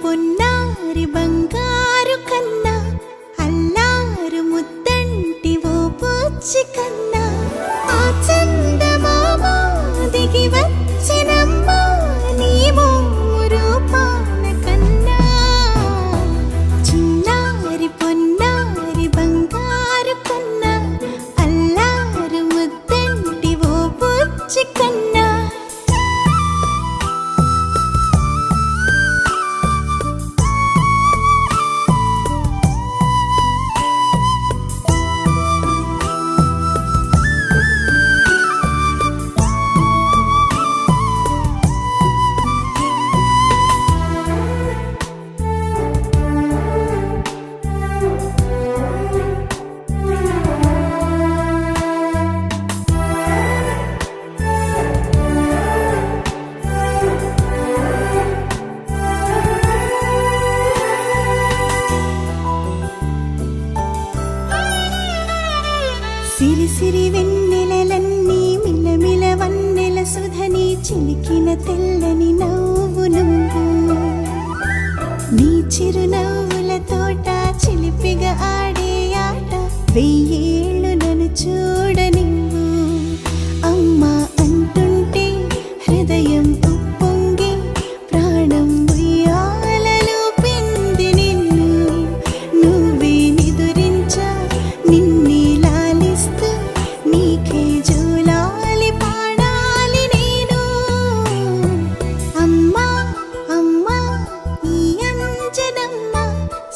పొన్నారి బంగారు కన్నా అల్లారు ముద్దంటి ఓ బుచ్చి కన్నా ఆ చందమామ దిగి వచ్చినమ్మా నీ రూపాన కన్నా చిన్నారి పొన్నారి బంగారు కన్నా అల్లారు ముద్దంటి ఓ బుచ్చి కన్నా సిరి సిరి వెన్నెలలన్నీ మిలమిల వన్నెల సుధని చిలికిన తెల్లని నవ్వు నువ్వు నీ చిరునవ్వుల తోట చిలిపిగా ఆడే ఆట వెయ్యేళ్ళు నన్ను చూడనివ్వు అమ్మా అంటుంటే హృదయం ఉప్పొంగి ప్రాణం ఉయ్యాలలో పిండి నిన్ను నువ్వే నిదురించా నిన్నే నీకే జోలాలి పాడాలి నేను అమ్మా అమ్మా ఈ అంజనమ్మ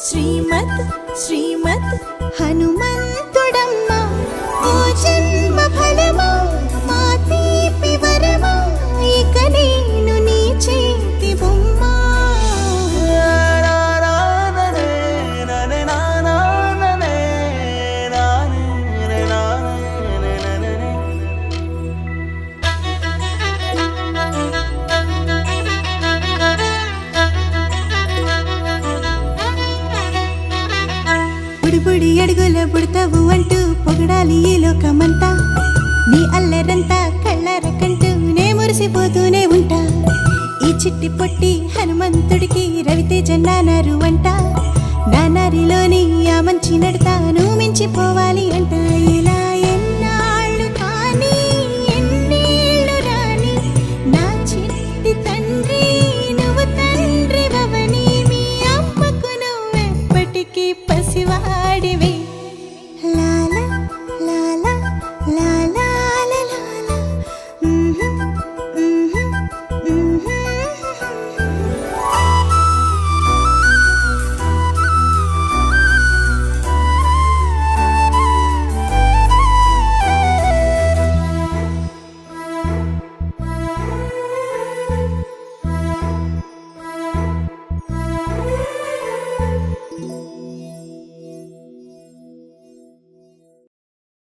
శ్రీమత్ శ్రీమత్ హనుమంతుడమ్మ ఓ జన్మ ఫలమా మా తీపి వరమా ఇక నేను నీ చేతి బొమ్మ బుడి అడుగుల బుడతావు అంటూ పొగడాలి ఈ లోకమంతా నీ అల్లరంతా కళ్ళారకంటూ నే మురిసిపోతూనే ఉంటా ఈ చిట్టి పొట్టి హనుమంతుడికి రవితేజ నానారు అంట నానారిలోని ఆ మంచి నడతాను మించిపోవాలి అంట